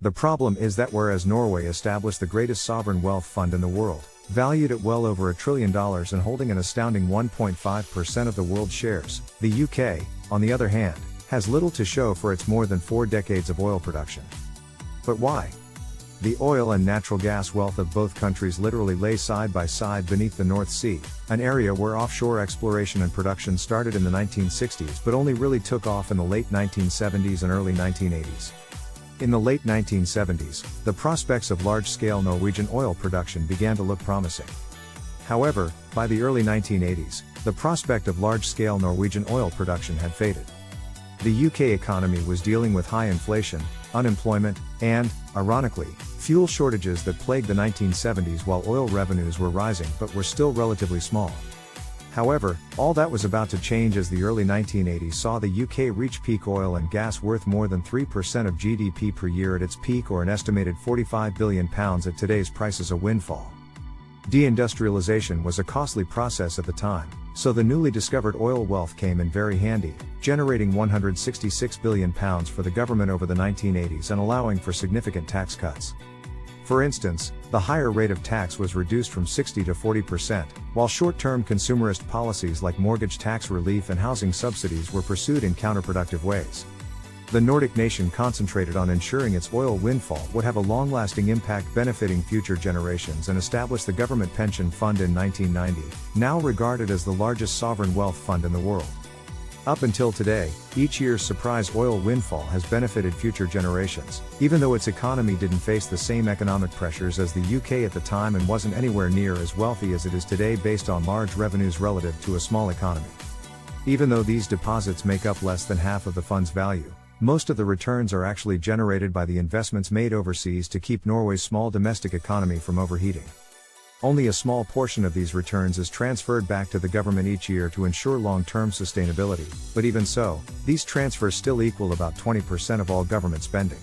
The problem is that whereas Norway established the greatest sovereign wealth fund in the world, valued at well over $1 trillion and holding an astounding 1.5% of the world's shares, the UK, on the other hand, has little to show for its more than 4 decades of oil production. But why? The oil and natural gas wealth of both countries literally lay side by side beneath the North Sea, an area where offshore exploration and production started in the 1960s but only really took off in the late 1970s and early 1980s. In the late 1970s, the prospects of large-scale Norwegian oil production began to look promising. However, by the early 1980s, the prospect of large-scale Norwegian oil production had faded. The UK economy was dealing with high inflation, unemployment, and, ironically, fuel shortages that plagued the 1970s while oil revenues were rising but were still relatively small. However, all that was about to change as the early 1980s saw the UK reach peak oil and gas worth more than 3% of GDP per year at its peak, or an estimated £45 billion at today's prices, a windfall. Deindustrialization was a costly process at the time, so the newly discovered oil wealth came in very handy, generating £166 billion for the government over the 1980s and allowing for significant tax cuts. For instance, the higher rate of tax was reduced from 60 to 40%, while short-term consumerist policies like mortgage tax relief and housing subsidies were pursued in counterproductive ways. The Nordic nation concentrated on ensuring its oil windfall would have a long-lasting impact benefiting future generations and established the Government Pension Fund in 1990, now regarded as the largest sovereign wealth fund in the world. Up until today, each year's surprise oil windfall has benefited future generations, even though its economy didn't face the same economic pressures as the UK at the time and wasn't anywhere near as wealthy as it is today based on large revenues relative to a small economy. Even though these deposits make up less than half of the fund's value, most of the returns are actually generated by the investments made overseas to keep Norway's small domestic economy from overheating. Only a small portion of these returns is transferred back to the government each year to ensure long-term sustainability, but even so, these transfers still equal about 20% of all government spending.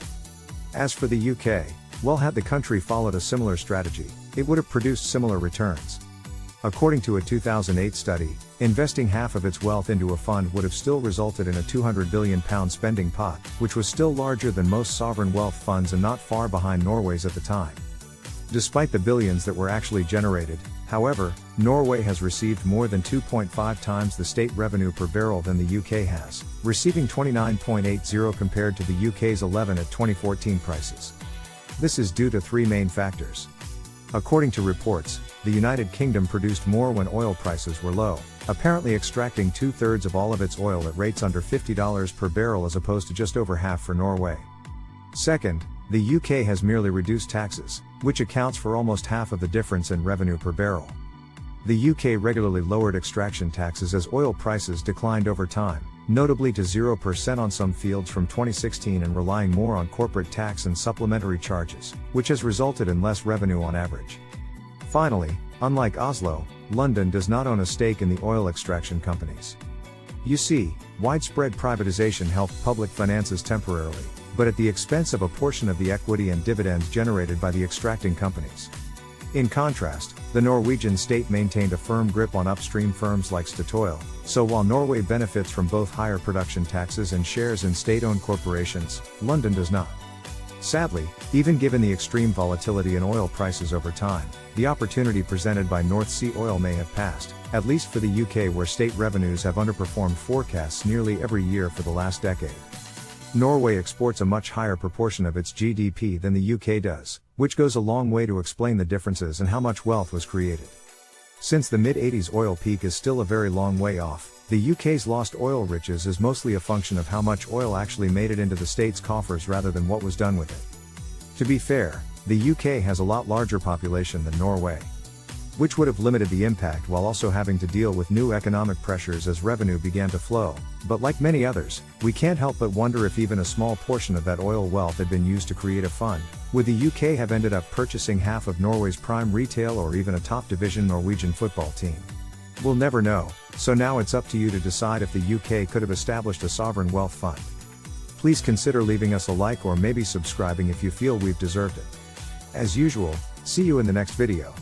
As for the UK, well, had the country followed a similar strategy, it would have produced similar returns. According to a 2008 study, investing half of its wealth into a fund would have still resulted in a £200 billion spending pot, which was still larger than most sovereign wealth funds and not far behind Norway's at the time. Despite the billions that were actually generated, however, Norway has received more than 2.5 times the state revenue per barrel than the UK has, receiving 29.80 compared to the UK's 11 at 2014 prices. This is due to 3 main factors. According to reports, the United Kingdom produced more when oil prices were low, apparently extracting 2/3 of all of its oil at rates under $50 per barrel as opposed to just over half for Norway. Second, the UK has merely reduced taxes, which accounts for almost half of the difference in revenue per barrel. The UK regularly lowered extraction taxes as oil prices declined over time, notably to 0% on some fields from 2016, and relying more on corporate tax and supplementary charges, which has resulted in less revenue on average. Finally, unlike Oslo, London does not own a stake in the oil extraction companies. You see, widespread privatization helped public finances temporarily, but at the expense of a portion of the equity and dividends generated by the extracting companies. In contrast, the Norwegian state maintained a firm grip on upstream firms like Statoil, so while Norway benefits from both higher production taxes and shares in state-owned corporations, London does not. Sadly, even given the extreme volatility in oil prices over time, the opportunity presented by North Sea oil may have passed, at least for the UK, where state revenues have underperformed forecasts nearly every year for the last decade. Norway exports a much higher proportion of its GDP than the UK does, which goes a long way to explain the differences in how much wealth was created. Since the mid-80s oil peak is still a very long way off, the UK's lost oil riches is mostly a function of how much oil actually made it into the state's coffers rather than what was done with it. To be fair, the UK has a lot larger population than Norway, which would have limited the impact while also having to deal with new economic pressures as revenue began to flow, but like many others, we can't help but wonder if even a small portion of that oil wealth had been used to create a fund. Would the UK have ended up purchasing half of Norway's prime retail or even a top division Norwegian football team? We'll never know, so now it's up to you to decide if the UK could have established a sovereign wealth fund. Please consider leaving us a like or maybe subscribing if you feel we've deserved it. As usual, see you in the next video.